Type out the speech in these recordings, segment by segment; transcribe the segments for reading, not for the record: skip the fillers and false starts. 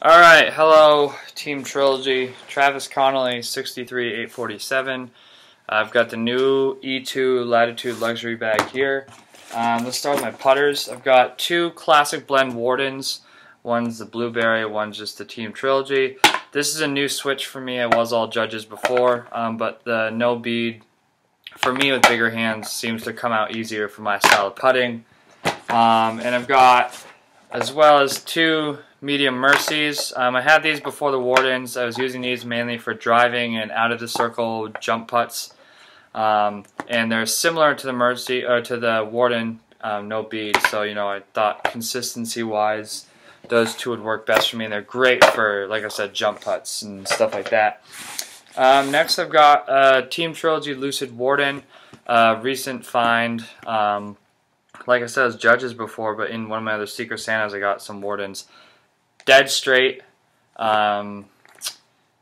Alright, hello Team Trilogy, Travis Connolly, 63847. I've got the new E2 Latitude Luxury bag here. Let's start with my putters. I've got two classic blend Wardens. One's the Blueberry, one's just the Team Trilogy. This is a new switch for me. I was all Judges before, but the no bead, for me with bigger hands, seems to come out easier for my style of putting. And I've got, as well as two medium Mercies. I had these before the Wardens. I was using these mainly for driving and out of the circle jump putts. And they're similar to the Mercy or to the Warden no bead. So I thought consistency-wise, those two would work best for me. And they're great for, like I said, jump putts and stuff like that. Next, I've got Team Trilogy Lucid Warden, recent find. Like I said, I was Judges before, but in one of my other Secret Santas, I got some Wardens. Dead straight.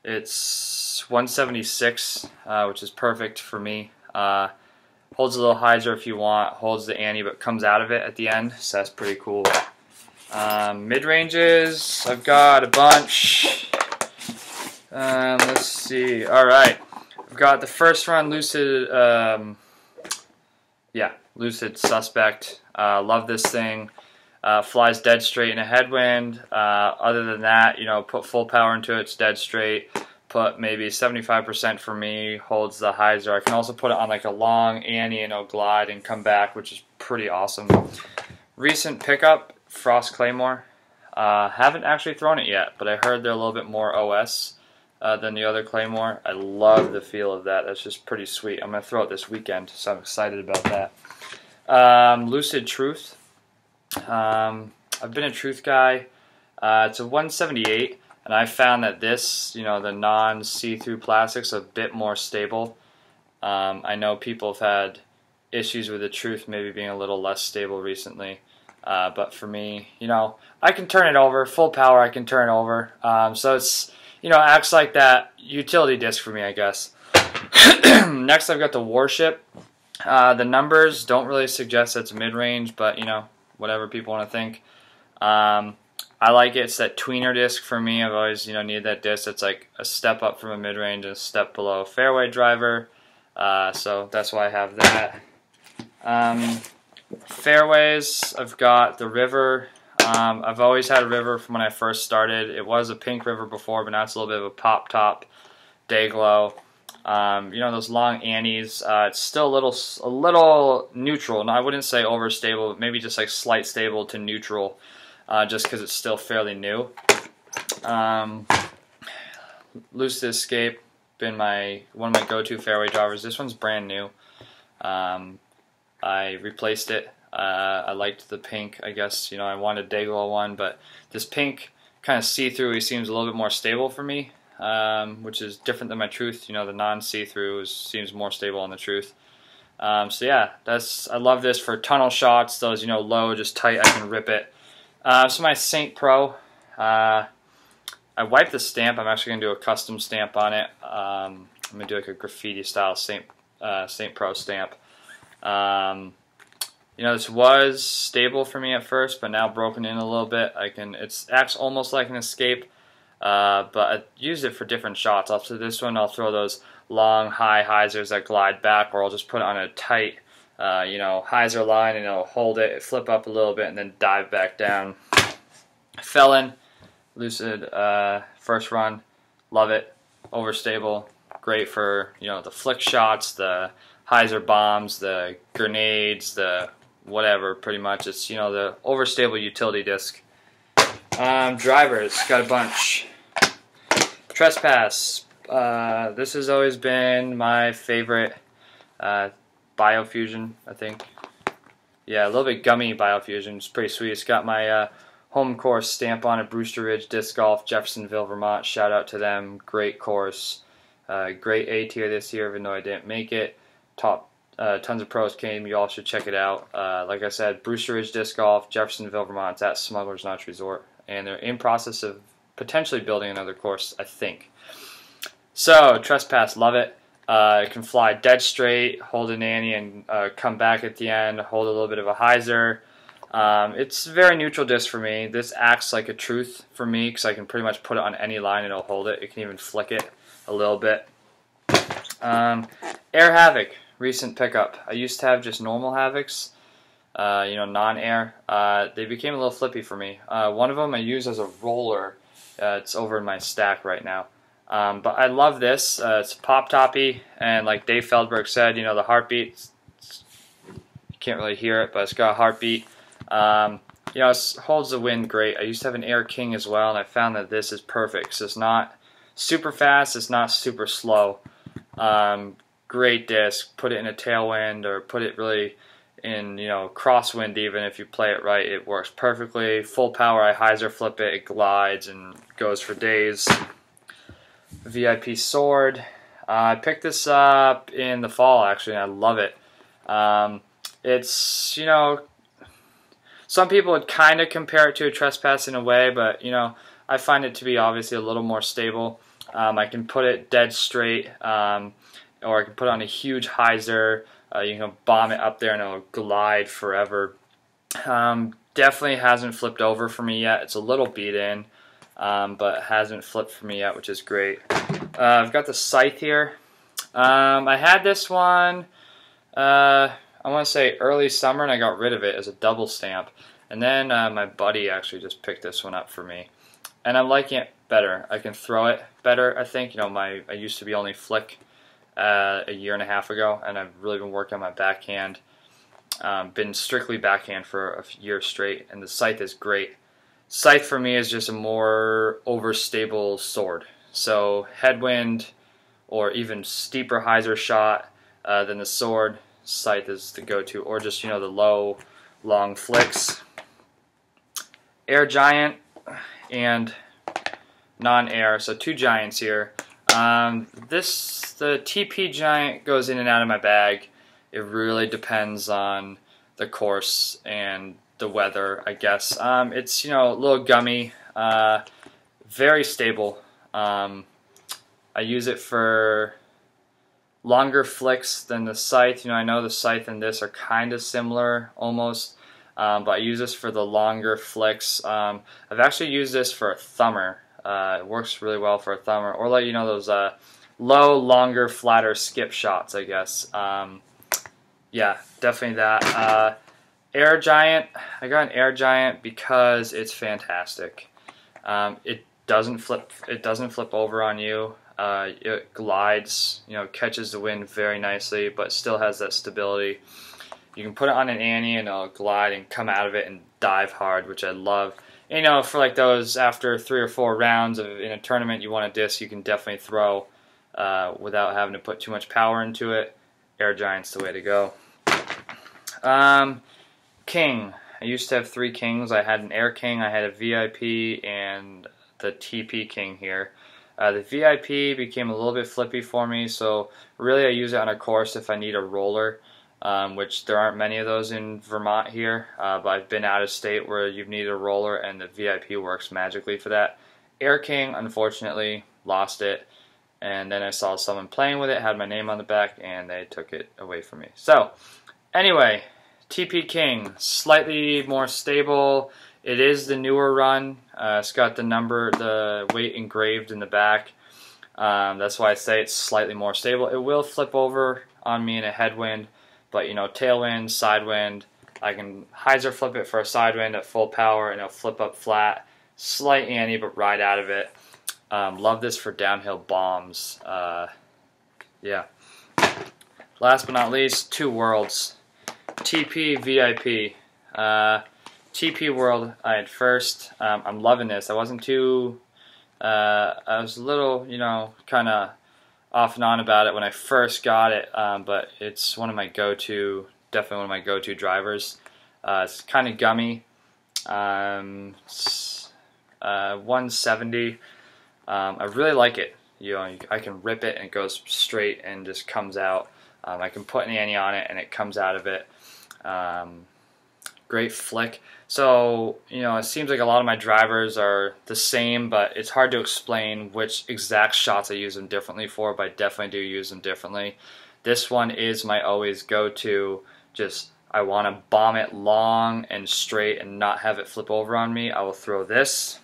It's 176, which is perfect for me. Holds a little hyzer if you want, holds the ante, but comes out of it at the end, so that's pretty cool. Mid-ranges, I've got a bunch. Let's see. Alright, I've got the first run Lucid, Lucid Suspect. Love this thing. Flies dead straight in a headwind. Other than that, put full power into it, it's dead straight. Put maybe 75% for me, holds the hyzer. I can also put it on like a long ante and it'll glide and come back, which is pretty awesome. Recent pickup, Frost Claymore. Haven't actually thrown it yet, but I heard they're a little bit more OS than the other Claymore. I love the feel of that. That's just pretty sweet. I'm going to throw it this weekend, so I'm excited about that. Lucid Truth. I've been a Truth guy. It's a 178, and I found that this, the non-see-through plastic's a bit more stable. I know people have had issues with the Truth maybe being a little less stable recently, but for me, I can turn it over, full power, I can turn it over. So it's, acts like that utility disc for me, I guess. Next, I've got the Warship. The numbers don't really suggest it's mid-range, but, whatever people want to think. I like it. It's that tweener disc for me. I've always, needed that disc that's like a step up from a mid-range and a step below a fairway driver. So that's why I have that. Fairways, I've got the River. I've always had a River from when I first started. It was a pink River before, but now it's a little bit of a pop top day glow. Those long antes, it's still a little neutral. No, I wouldn't say overstable, but maybe just like slight stable to neutral, just because it's still fairly new. Lucid Escape, been one of my go-to fairway drivers. This one's brand new. I replaced it. I liked the pink, I guess. I wanted a day glow one, but this pink kind of see-through seems a little bit more stable for me. Which is different than my Truth. The non-see-through seems more stable on the Truth. So yeah, I love this for tunnel shots. Those low, just tight, I can rip it. So my Saint Pro, I wiped the stamp. I'm actually gonna do a custom stamp on it. I'm gonna do like a graffiti style Saint Pro stamp. This was stable for me at first, but now broken in a little bit. It acts almost like an Escape. But I used it for different shots. After this one, I'll throw those long, high hyzers that glide back, or I'll just put it on a tight, hyzer line, and it'll hold it, flip up a little bit, and then dive back down. Felon, Lucid, first run, love it. Overstable, great for, the flick shots, the hyzer bombs, the grenades, the whatever, pretty much. It's, the overstable utility disc. Drivers, got a bunch. Trespass. This has always been my favorite Biofusion, I think. Yeah, a little bit gummy Biofusion. It's pretty sweet. It's got my home course stamp on it, Brewster Ridge Disc Golf, Jeffersonville, Vermont. Shout out to them. Great course. Great A tier this year, even though I didn't make it. Tons of pros came. You all should check it out. Like I said, Brewster Ridge Disc Golf, Jeffersonville, Vermont. It's at Smuggler's Notch Resort. And they're in process of potentially building another course, I think. So, Trespass, love it. It can fly dead straight, hold an ante, and come back at the end, hold a little bit of a hyzer. It's very neutral disc for me. This acts like a truth for me because I can pretty much put it on any line and it'll hold it. It can even flick it a little bit. Air Havoc, recent pickup. I used to have just normal Havocs, non-air. They became a little flippy for me. One of them I use as a roller. It's over in my stack right now. But I love this. It's pop-toppy, and like Dave Feldberg said, the heartbeat, you can't really hear it, but it's got a heartbeat. It holds the wind great. I used to have an Air King as well, and I found that this is perfect. So it's not super fast, it's not super slow. Great disc. Put it in a tailwind or put it really in, crosswind even if you play it right. It works perfectly. Full power, I hyzer flip it, it glides and goes for days. VIP Sword. I picked this up in the fall actually, and I love it. It's, some people would kind of compare it to a Trespass in a way, but, I find it to be obviously a little more stable. I can put it dead straight, or I can put on a huge hyzer. You can bomb it up there and it'll glide forever. Definitely hasn't flipped over for me yet. It's a little beat in, but hasn't flipped for me yet, which is great. I've got the Scythe here. I had this one, I want to say early summer, and I got rid of it as a double stamp. And then my buddy actually just picked this one up for me. And I'm liking it better. I can throw it better, I think. I used to be only flick a year and a half ago, and I've really been working on my backhand. Been strictly backhand for a year straight, and the Scythe is great. Scythe for me is just a more overstable sword. So headwind or even steeper hyzer shot than the sword, Scythe is the go-to, or just the low, long flicks. Air Giant and non-air, so two giants here. The TP Giant goes in and out of my bag. It really depends on the course and the weather, I guess. It's a little gummy, very stable. I use it for longer flicks than the Scythe. I know the Scythe and this are kind of similar almost, but I use this for the longer flicks. I've actually used this for a thumber. It works really well for a thumber, or like those low, longer, flatter skip shots, I guess. Yeah, definitely that. Air Giant. I got an Air Giant because it's fantastic. It doesn't flip. It doesn't flip over on you. It glides. Catches the wind very nicely, but still has that stability. You can put it on an Annie and it'll glide and come out of it and dive hard, which I love. And, for like those after 3 or 4 rounds in a tournament, you want a disc you can definitely throw without having to put too much power into it. Air Giant's the way to go. King. I used to have 3 Kings. I had an Air King, I had a VIP, and the TP King here. The VIP became a little bit flippy for me, so really I use it on a course if I need a roller, which there aren't many of those in Vermont here, but I've been out of state where you need a roller, and the VIP works magically for that. Air King, unfortunately, lost it, and then I saw someone playing with it, had my name on the back, and they took it away from me. So, anyway, TP King, slightly more stable. It is the newer run. It's got the weight engraved in the back. That's why I say it's slightly more stable. It will flip over on me in a headwind, but tailwind, sidewind, I can hyzer flip it for a sidewind at full power, and it'll flip up flat. Slight Annie, but right out of it. Love this for downhill bombs. Yeah. Last but not least, 2 worlds. TP VIP. TP World I had first. I'm loving this. I wasn't too, I was a little, kind of off and on about it when I first got it, but it's one of my go-to, definitely one of my go-to drivers. It's kind of gummy. 170. I really like it. I can rip it and it goes straight and just comes out. I can put an Annie on it and it comes out of it. Great flick. So, it seems like a lot of my drivers are the same, but it's hard to explain which exact shots I use them differently for, but I definitely do use them differently. This one is my always go-to, just I want to bomb it long and straight and not have it flip over on me, I will throw this.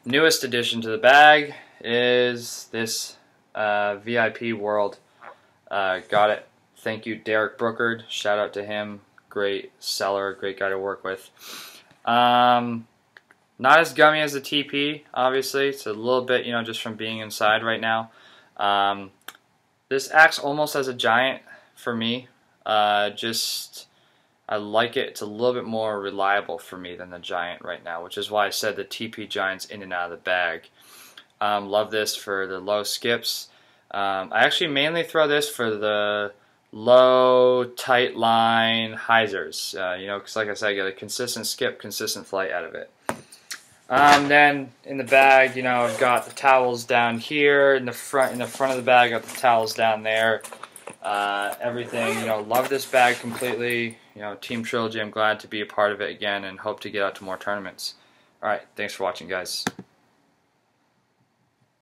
Newest addition to the bag is this VIP World. Got it. Thank you, Derek Brookard. Shout out to him. Great seller, great guy to work with. Not as gummy as the TP, obviously. It's a little bit, you know, just from being inside right now. This acts almost as a giant for me. I like it. It's a little bit more reliable for me than the giant right now, which is why I said the TP giant's in and out of the bag. Love this for the low skips. I actually mainly throw this for the low, tight line hyzers, you know, because like I said, I get a consistent skip, consistent flight out of it. Then in the bag, you know, I've got the towels down here in the front of the bag. I've got the towels down there. Everything, you know, love this bag completely. You know, Team Trilogy, I'm glad to be a part of it again and hope to get out to more tournaments. All right, thanks for watching, guys.